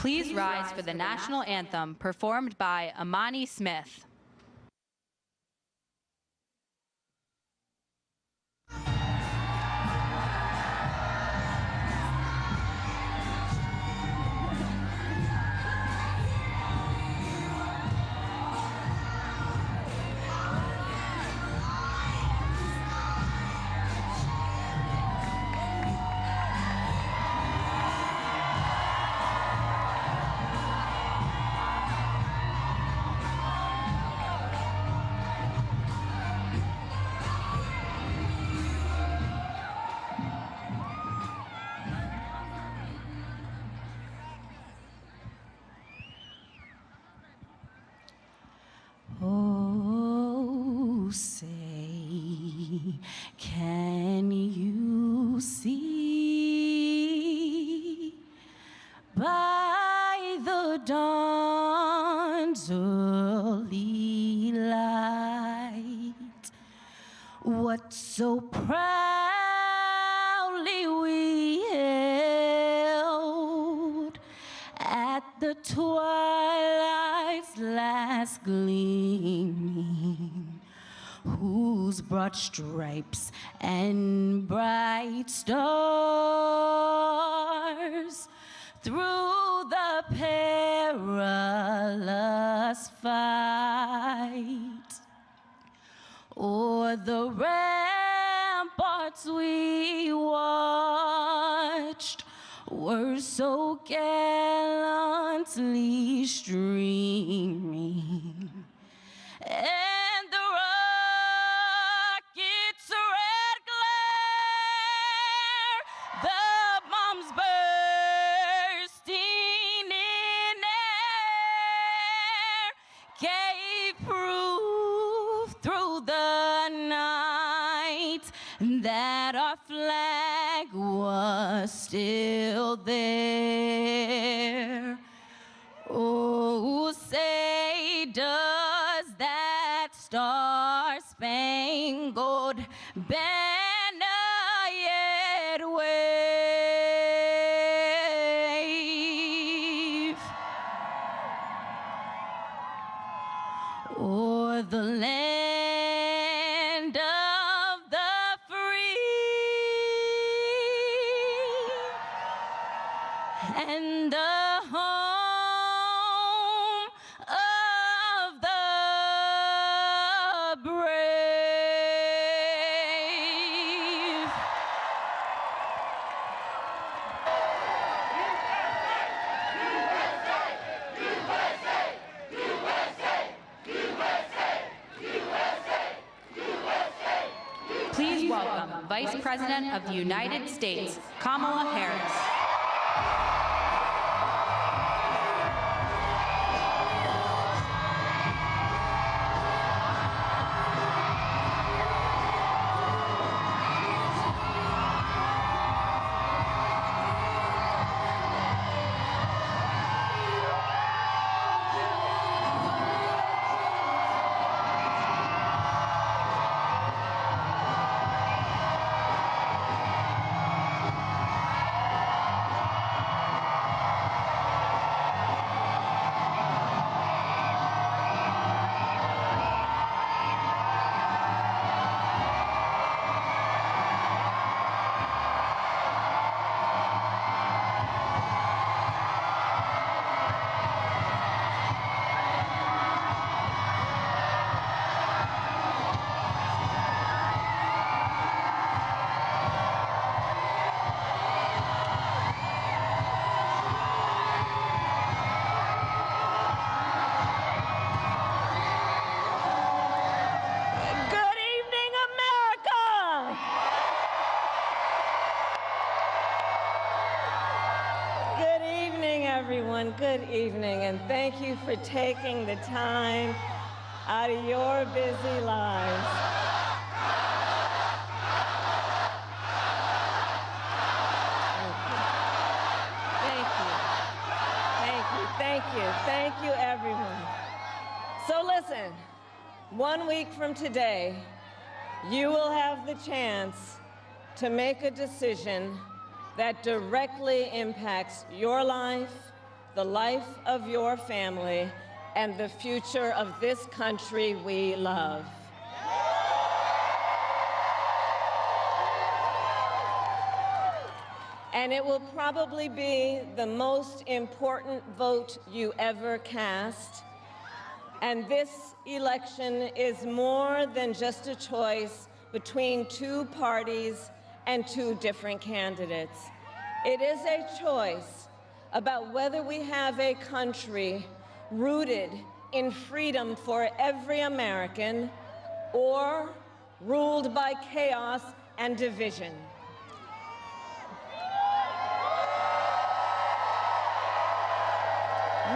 Please rise for the national anthem performed by Amani Smith. Oh, say, can you see by the dawn's early light what so proudly we held at the twilight's last gleaming, whose broad stripes and bright stars through the perilous fight o'er the ramparts we watched were so gallantly streaming, and the rocket's red glare, the bombs bursting in air, gave proof through the night that our flag was still there. Oh, say, does that star-spangled banner yet wave o'er the land of the free and the home of the brave? Please welcome Vice President of the United States, Kamala Harris. Everyone, good evening, and thank you for taking the time out of your busy lives. Thank you, everyone. So listen, 1 week from today, you will have the chance to make a decision that directly impacts your life, the life of your family and the future of this country we love. And it will probably be the most important vote you ever cast. And this election is more than just a choice between two parties and two different candidates. It is a choice about whether we have a country rooted in freedom for every American or ruled by chaos and division.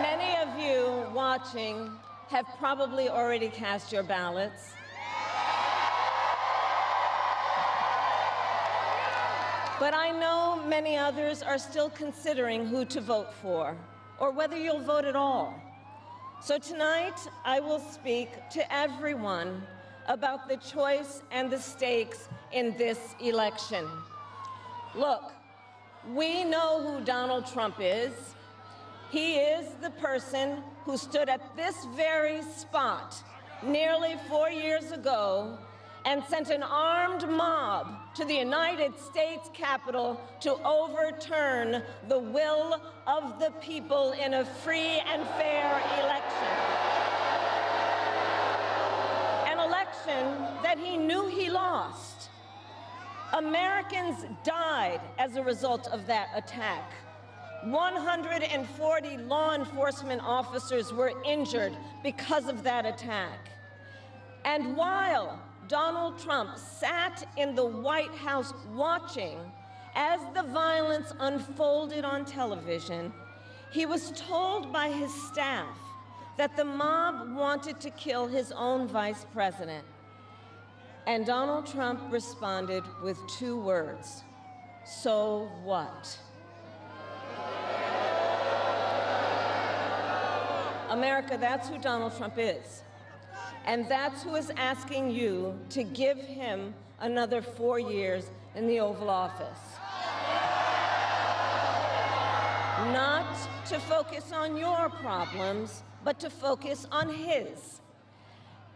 Many of you watching have probably already cast your ballots. But I know many others are still considering who to vote for, or whether you'll vote at all. So tonight, I will speak to everyone about the choice and the stakes in this election. Look, we know who Donald Trump is. He is the person who stood at this very spot nearly 4 years ago and sent an armed mob to the United States Capitol to overturn the will of the people in a free and fair election. An election that he knew he lost. Americans died as a result of that attack. 140 law enforcement officers were injured because of that attack. And while Donald Trump sat in the White House watching as the violence unfolded on television, he was told by his staff that the mob wanted to kill his own vice president. And Donald Trump responded with 2 words: "So what?" America, that's who Donald Trump is. And that's who is asking you to give him another 4 years in the Oval Office. Not to focus on your problems, but to focus on his.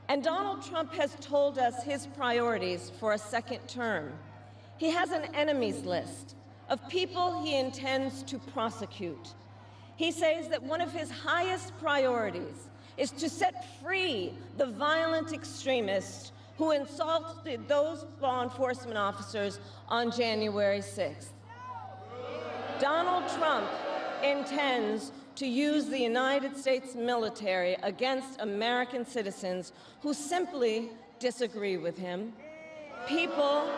And Donald Trump has told us his priorities for a second term. He has an enemies list of people he intends to prosecute. He says that one of his highest priorities is to set free the violent extremists who insulted those law enforcement officers on January 6th. Donald Trump intends to use the United States military against American citizens who simply disagree with him. People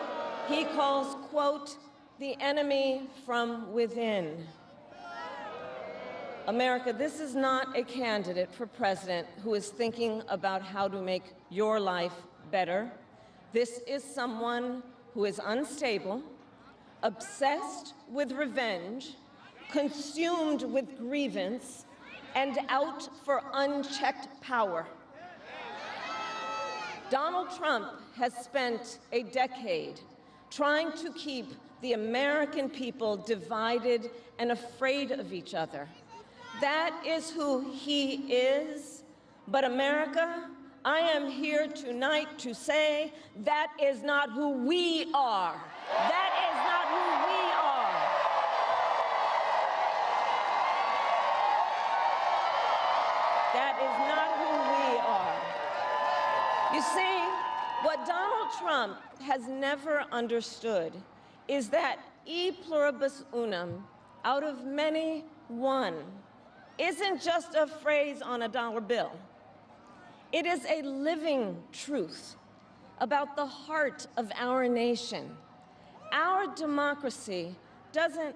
he calls, quote, "the enemy from within." America, this is not a candidate for president who is thinking about how to make your life better. This is someone who is unstable, obsessed with revenge, consumed with grievance, and out for unchecked power. Donald Trump has spent a decade trying to keep the American people divided and afraid of each other. That is who he is. But America, I am here tonight to say that is not who we are. That is not who we are. That is not who we are. You see, what Donald Trump has never understood is that e pluribus unum, out of many, one, isn't just a phrase on a dollar bill. It is a living truth about the heart of our nation. Our democracy doesn't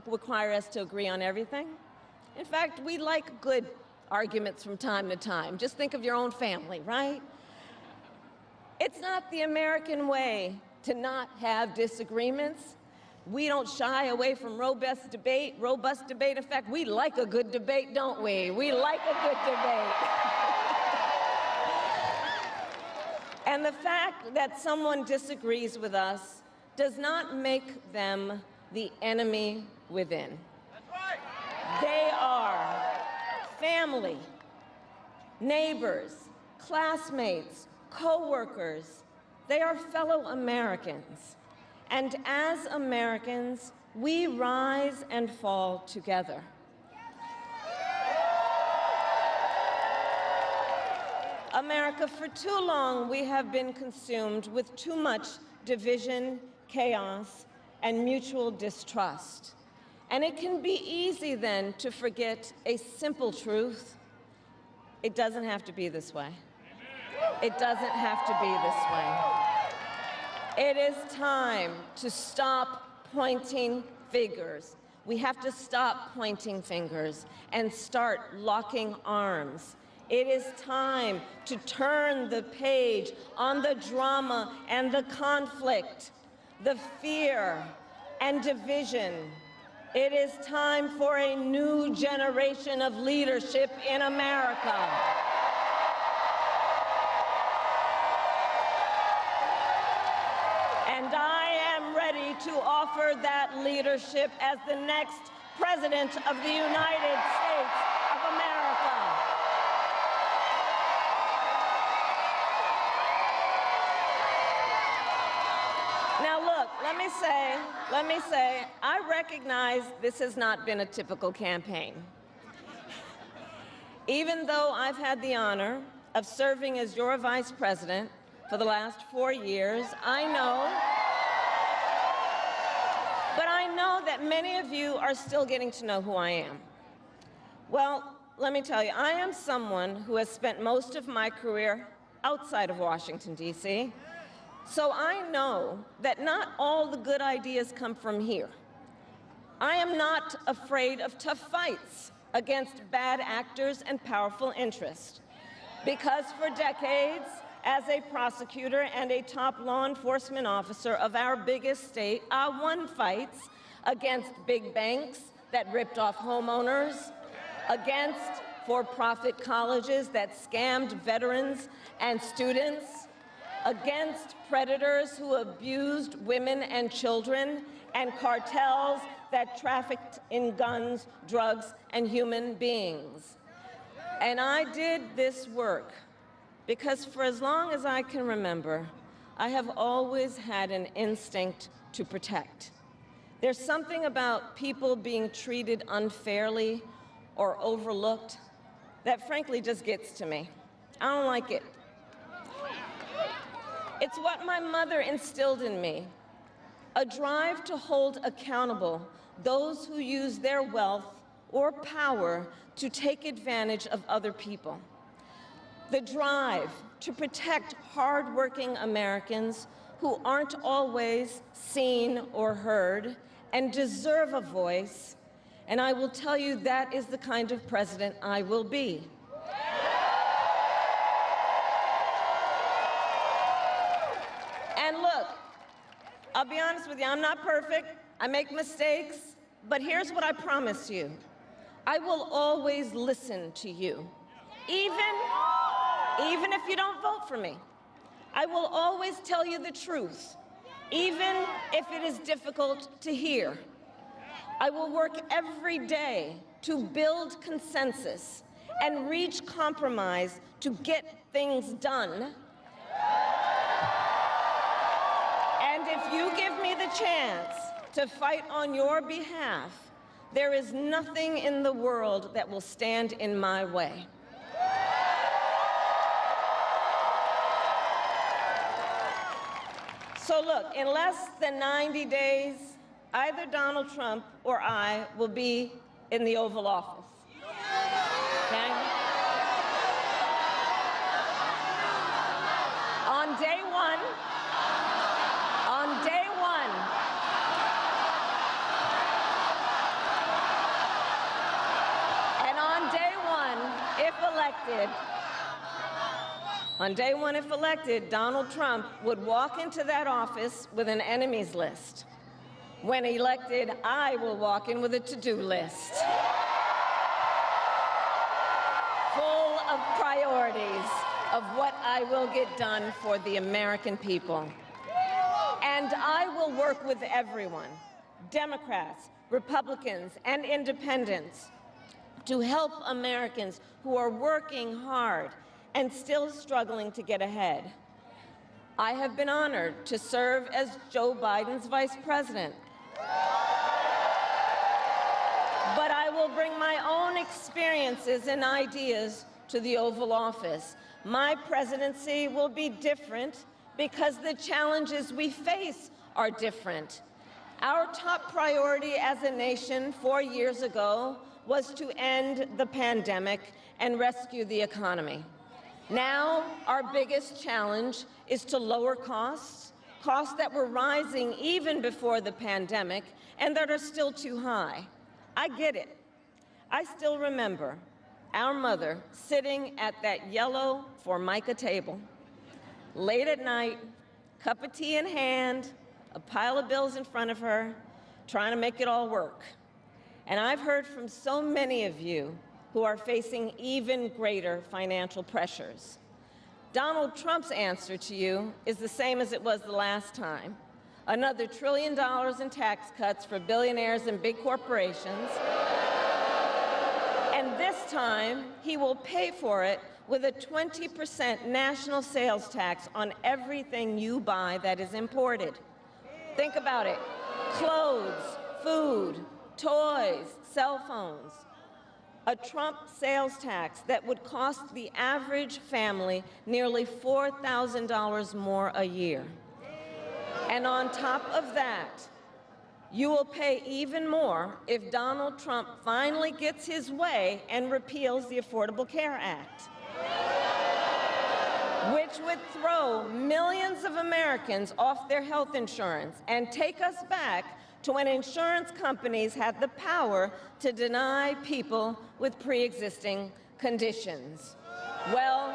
require us to agree on everything. In fact, we like good arguments from time to time. Just think of your own family, right? It's not the American way to not have disagreements. We don't shy away from robust debate. In fact, we like a good debate, don't we? We like a good debate. And the fact that someone disagrees with us does not make them the enemy within. That's right. They are family, neighbors, classmates, co-workers. They are fellow Americans. And as Americans, we rise and fall together. America, for too long, we have been consumed with too much division, chaos, and mutual distrust. And it can be easy then to forget a simple truth. It doesn't have to be this way. It doesn't have to be this way. It is time to stop pointing fingers. We have to stop pointing fingers and start locking arms. It is time to turn the page on the drama and the conflict, the fear and division. It is time for a new generation of leadership in America. And I am ready to offer that leadership as the next President of the United States of America. Now look, let me say, I recognize this has not been a typical campaign. Even though I've had the honor of serving as your vice president for the last 4 years, I know that many of you are still getting to know who I am. Well, let me tell you, I am someone who has spent most of my career outside of Washington, D.C., so I know that not all the good ideas come from here. I am not afraid of tough fights against bad actors and powerful interests, because for decades, as a prosecutor and a top law enforcement officer of our biggest state, I won fights against big banks that ripped off homeowners, against for-profit colleges that scammed veterans and students, against predators who abused women and children, and cartels that trafficked in guns, drugs, and human beings. And I did this work because for as long as I can remember, I have always had an instinct to protect. There's something about people being treated unfairly or overlooked that frankly just gets to me. I don't like it. It's what my mother instilled in me, a drive to hold accountable those who use their wealth or power to take advantage of other people. The drive to protect hardworking Americans who aren't always seen or heard and deserve a voice. And I will tell you that is the kind of president I will be. And look, I'll be honest with you, I'm not perfect. I make mistakes, but here's what I promise you. I will always listen to you, even if you don't vote for me. I will always tell you the truth, even if it is difficult to hear. I will work every day to build consensus and reach compromise to get things done. And if you give me the chance to fight on your behalf, there is nothing in the world that will stand in my way. So look, in less than 90 days, either Donald Trump or I will be in the Oval Office. Okay? On day one, if elected, Donald Trump would walk into that office with an enemies list. When elected, I will walk in with a to-do list, full of priorities of what I will get done for the American people. And I will work with everyone, Democrats, Republicans, and independents, to help Americans who are working hard and still struggling to get ahead. I have been honored to serve as Joe Biden's vice president. But I will bring my own experiences and ideas to the Oval Office. My presidency will be different because the challenges we face are different. Our top priority as a nation 4 years ago was to end the pandemic and rescue the economy. Now, our biggest challenge is to lower costs that were rising even before the pandemic and that are still too high. I get it. I still remember our mother sitting at that yellow Formica table, late at night, cup of tea in hand, a pile of bills in front of her, trying to make it all work. And I've heard from so many of you who are facing even greater financial pressures. Donald Trump's answer to you is the same as it was the last time. Another $1 trillion in tax cuts for billionaires and big corporations. And this time, he will pay for it with a 20% national sales tax on everything you buy that is imported. Think about it. Clothes, food, toys, cell phones. A Trump sales tax that would cost the average family nearly $4,000 more a year. And on top of that, you will pay even more if Donald Trump finally gets his way and repeals the Affordable Care Act, which would throw millions of Americans off their health insurance and take us back to when insurance companies had the power to deny people with pre-existing conditions. Well,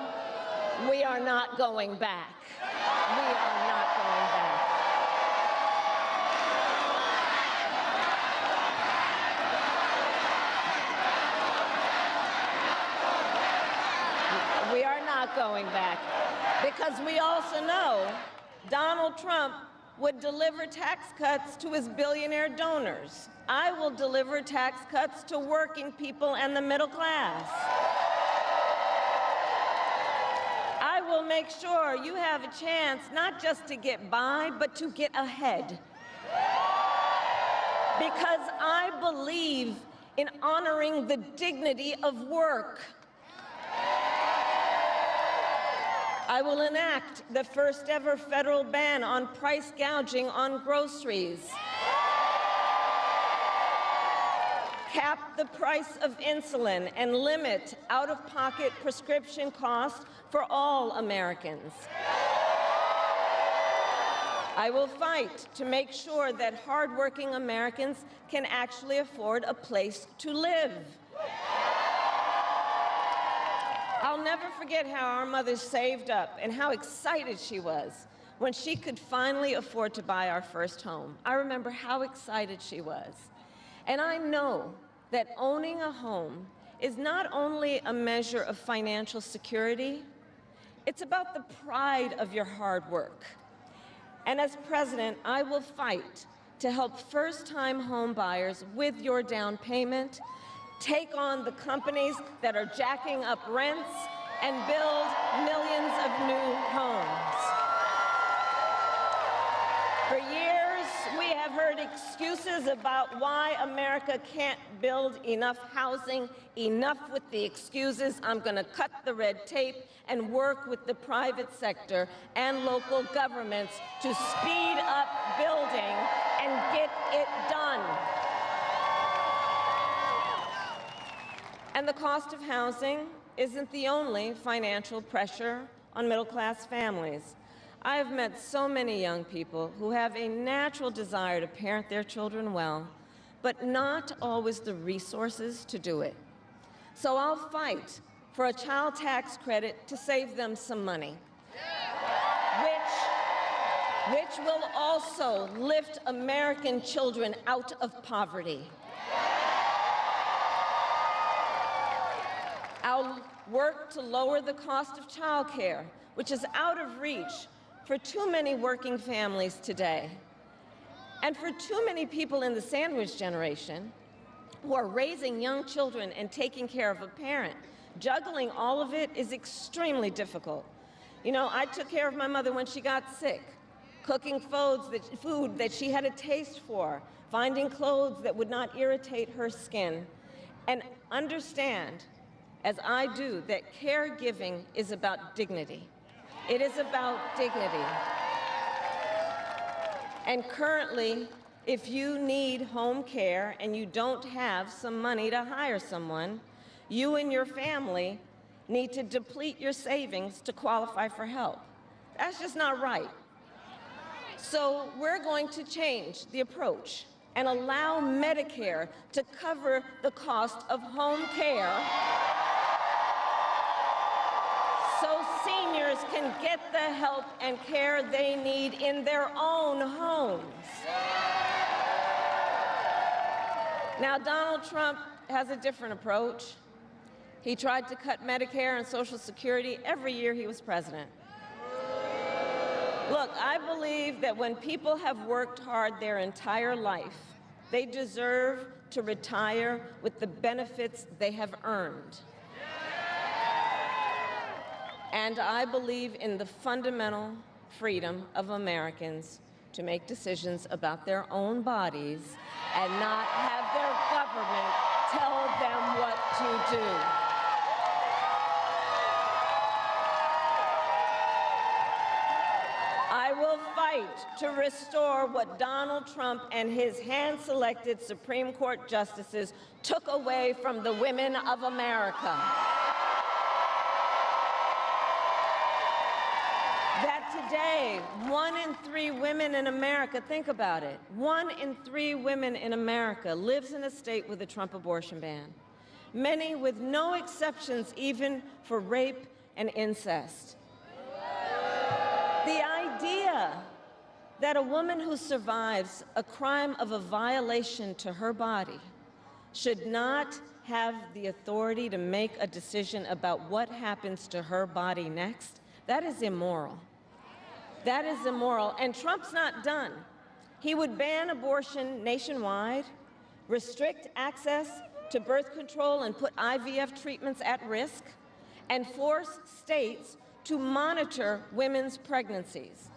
we are not going back. We are not going back. We are not going back, because we also know Donald Trump would deliver tax cuts to his billionaire donors. I will deliver tax cuts to working people and the middle class. I will make sure you have a chance not just to get by, but to get ahead. Because I believe in honoring the dignity of work. I will enact the first ever federal ban on price gouging on groceries, cap the price of insulin, and limit out-of-pocket prescription costs for all Americans. I will fight to make sure that hardworking Americans can actually afford a place to live. I'll never forget how our mother saved up and how excited she was when she could finally afford to buy our first home. I remember how excited she was. And I know that owning a home is not only a measure of financial security, it's about the pride of your hard work. And as president, I will fight to help first-time home buyers with your down payment, take on the companies that are jacking up rents, and build millions of new homes. For years, we have heard excuses about why America can't build enough housing. Enough with the excuses. I'm going to cut the red tape and work with the private sector and local governments to speed up building and get it done. And the cost of housing isn't the only financial pressure on middle-class families. I have met so many young people who have a natural desire to parent their children well, but not always the resources to do it. So I'll fight for a child tax credit to save them some money, which will also lift American children out of poverty. I'll work to lower the cost of childcare, which is out of reach for too many working families today. And for too many people in the sandwich generation, who are raising young children and taking care of a parent. Juggling all of it is extremely difficult. You know, I took care of my mother when she got sick, cooking food that she had a taste for, finding clothes that would not irritate her skin, and understand, as I do, that caregiving is about dignity. It is about dignity. And currently, if you need home care and you don't have some money to hire someone, you and your family need to deplete your savings to qualify for help. That's just not right. So we're going to change the approach and allow Medicare to cover the cost of home care so seniors can get the help and care they need in their own homes. Now, Donald Trump has a different approach. He tried to cut Medicare and Social Security every year he was president. Look, I believe that when people have worked hard their entire life, they deserve to retire with the benefits they have earned. And I believe in the fundamental freedom of Americans to make decisions about their own bodies and not have their government tell them what to do. I will fight to restore what Donald Trump and his hand-selected Supreme Court justices took away from the women of America. That today, 1 in 3 women in America, think about it, 1 in 3 women in America lives in a state with a Trump abortion ban, many with no exceptions even for rape and incest. The idea that a woman who survives a crime of a violation to her body should not have the authority to make a decision about what happens to her body next, that is immoral. That is immoral. And Trump's not done. He would ban abortion nationwide, restrict access to birth control and put IVF treatments at risk, and force states to monitor women's pregnancies.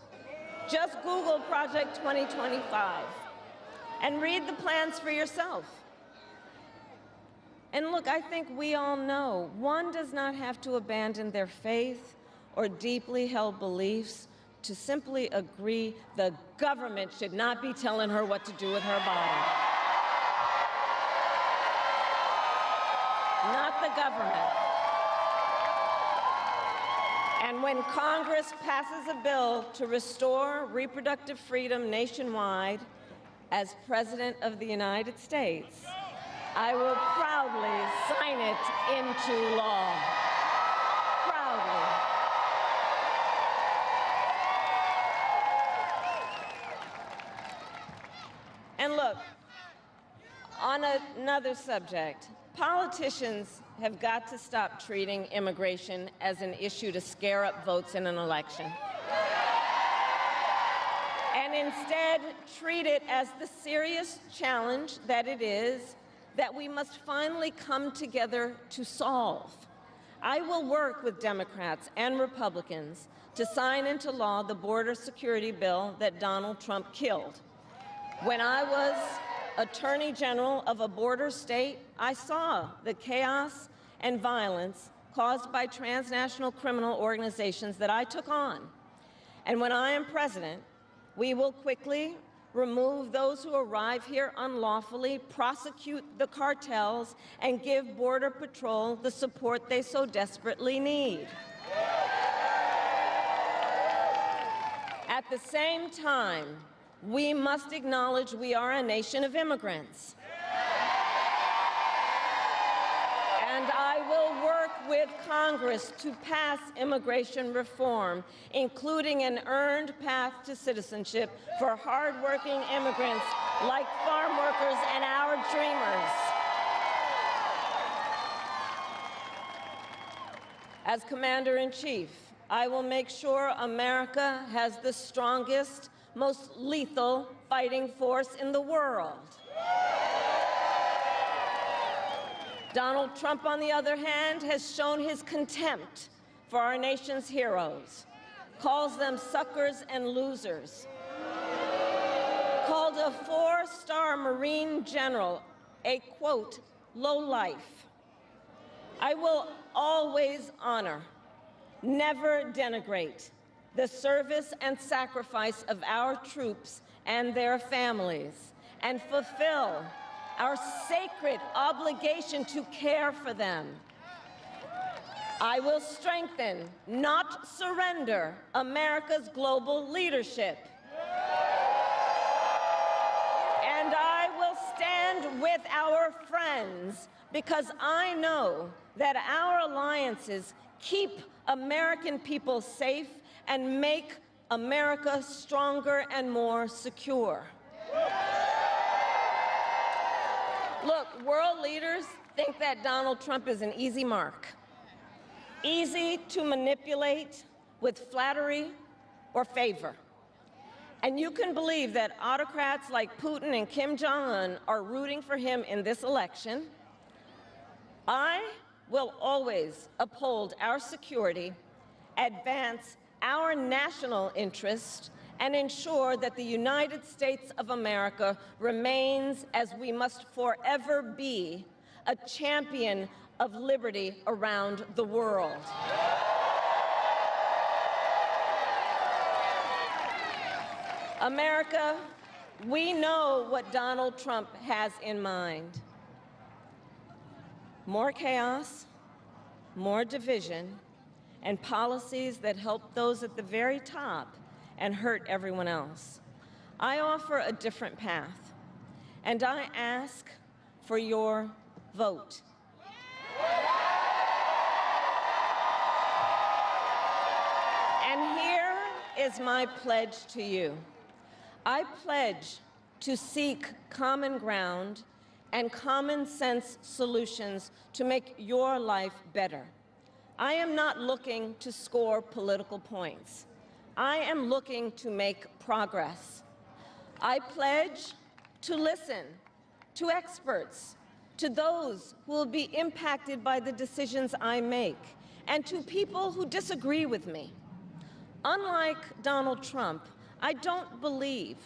Just Google Project 2025 and read the plans for yourself. And look, I think we all know one does not have to abandon their faith or deeply held beliefs to simply agree the government should not be telling her what to do with her body. Not the government. And when Congress passes a bill to restore reproductive freedom nationwide, as President of the United States, I will proudly sign it into law. Proudly. And look, on another subject, politicians have got to stop treating immigration as an issue to scare up votes in an election, and instead treat it as the serious challenge that it is that we must finally come together to solve. I will work with Democrats and Republicans to sign into law the border security bill that Donald Trump killed. When I was Attorney General of a border state, I saw the chaos and violence caused by transnational criminal organizations that I took on. And when I am president, we will quickly remove those who arrive here unlawfully, prosecute the cartels, and give Border Patrol the support they so desperately need. At the same time, we must acknowledge we are a nation of immigrants. And I will work with Congress to pass immigration reform, including an earned path to citizenship for hardworking immigrants like farm workers and our dreamers. As Commander-in-Chief, I will make sure America has the strongest, most lethal fighting force in the world. Donald Trump, on the other hand, has shown his contempt for our nation's heroes, calls them suckers and losers, called a 4-star Marine general a, quote, lowlife. I will always honor, never denigrate, the service and sacrifice of our troops and their families, and fulfill our sacred obligation to care for them. I will strengthen, not surrender, America's global leadership. And I will stand with our friends because I know that our alliances keep American people safe and make America stronger and more secure. Look, world leaders think that Donald Trump is an easy mark, easy to manipulate with flattery or favor. And you can believe that autocrats like Putin and Kim Jong-un are rooting for him in this election. I will always uphold our security, advance our national interest, and ensure that the United States of America remains, as we must forever be, a champion of liberty around the world. America, we know what Donald Trump has in mind. More chaos, more division, and policies that help those at the very top and hurt everyone else. I offer a different path, and I ask for your vote. And here is my pledge to you. I pledge to seek common ground and common sense solutions to make your life better. I am not looking to score political points. I am looking to make progress. I pledge to listen to experts, to those who will be impacted by the decisions I make, and to people who disagree with me. Unlike Donald Trump, I don't believe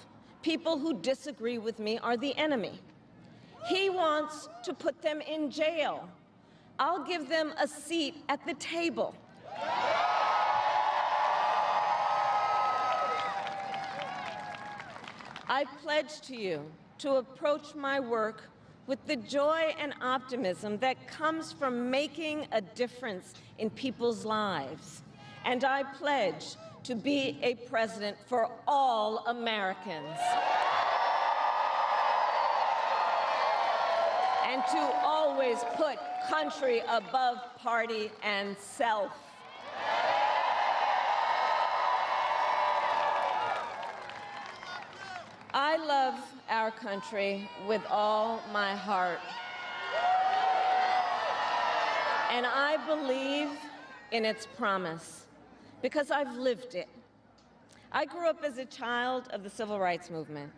people who disagree with me are the enemy. He wants to put them in jail. I'll give them a seat at the table. I pledge to you to approach my work with the joy and optimism that comes from making a difference in people's lives. And I pledge to be a president for all Americans. And to always put country above party and self. I love our country with all my heart. And I believe in its promise because I've lived it. I grew up as a child of the Civil Rights Movement.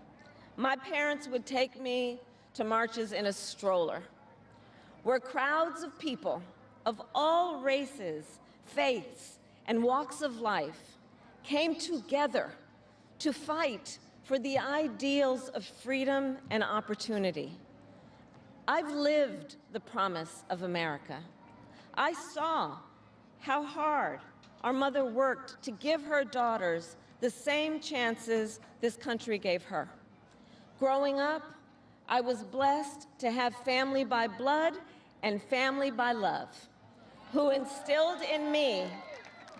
My parents would take me to marches in a stroller, where crowds of people of all races, faiths, and walks of life came together to fight for the ideals of freedom and opportunity. I've lived the promise of America. I saw how hard our mother worked to give her daughters the same chances this country gave her. Growing up, I was blessed to have family by blood and family by love, who instilled in me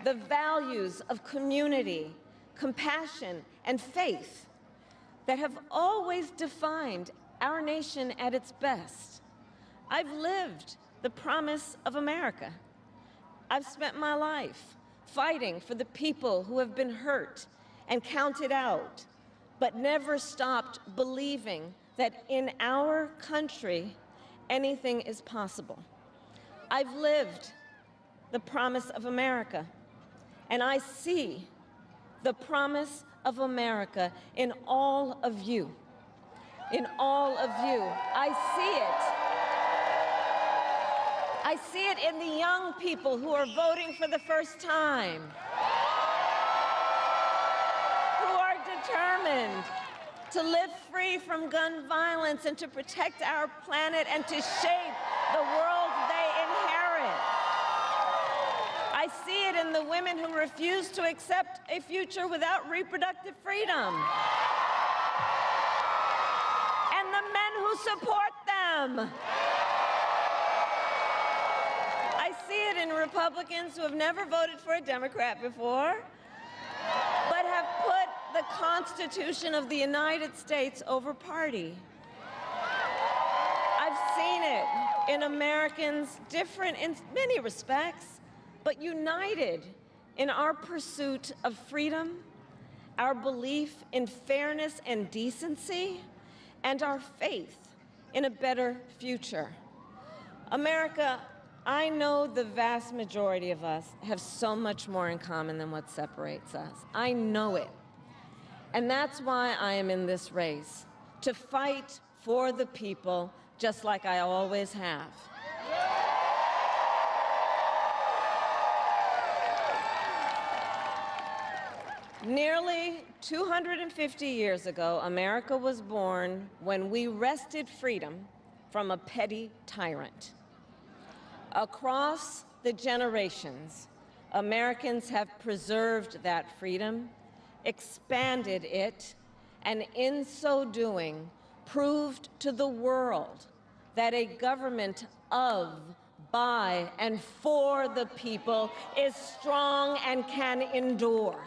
the values of community, compassion, and faith that have always defined our nation at its best. I've lived the promise of America. I've spent my life fighting for the people who have been hurt and counted out, but never stopped believing that in our country, anything is possible. I've lived the promise of America, and I see the promise of America in all of you. In all of you. I see it. I see it in the young people who are voting for the first time, who are determined to live free from gun violence and to protect our planet and to shape the world they inherit. I see it in the women who refuse to accept a future without reproductive freedom, and the men who support them. I see it in Republicans who have never voted for a Democrat before, but have put the Constitution of the United States over party. I've seen it in Americans different in many respects, but united in our pursuit of freedom, our belief in fairness and decency, and our faith in a better future. America, I know the vast majority of us have so much more in common than what separates us. I know it. And that's why I am in this race, to fight for the people, just like I always have. Nearly 250 years ago, America was born when we wrested freedom from a petty tyrant. Across the generations, Americans have preserved that freedom, expanded it, and in so doing, proved to the world that a government of, by, and for the people is strong and can endure.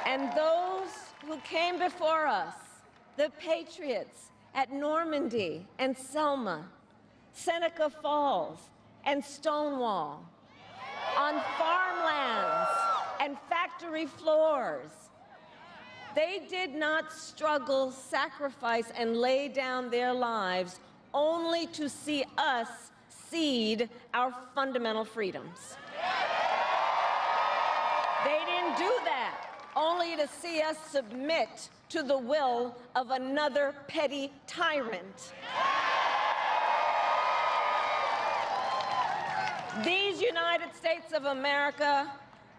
And those who came before us, the patriots at Normandy and Selma, Seneca Falls and Stonewall, on farmlands and factory floors, they did not struggle, sacrifice, and lay down their lives only to see us cede our fundamental freedoms. They didn't do that only to see us submit to the will of another petty tyrant. These United States of America,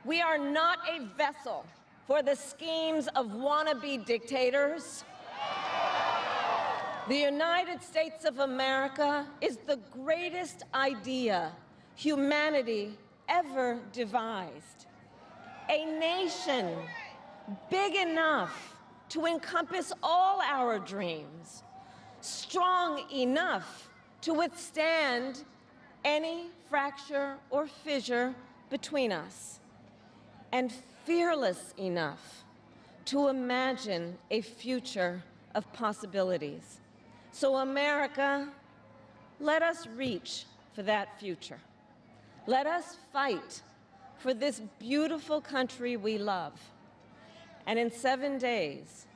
we are not a vessel for the schemes of wannabe dictators. The United States of America is the greatest idea humanity ever devised. A nation big enough to encompass all our dreams, strong enough to withstand any fracture or fissure between us, and fearless enough to imagine a future of possibilities. So America, let us reach for that future. Let us fight for this beautiful country we love. And in 7 days,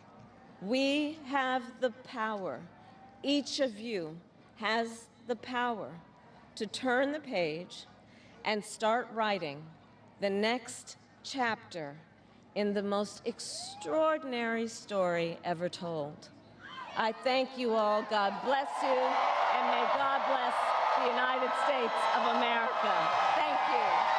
we have the power, each of you has the power to turn the page and start writing the next chapter in the most extraordinary story ever told. I thank you all. God bless you, and may God bless the United States of America. Thank you.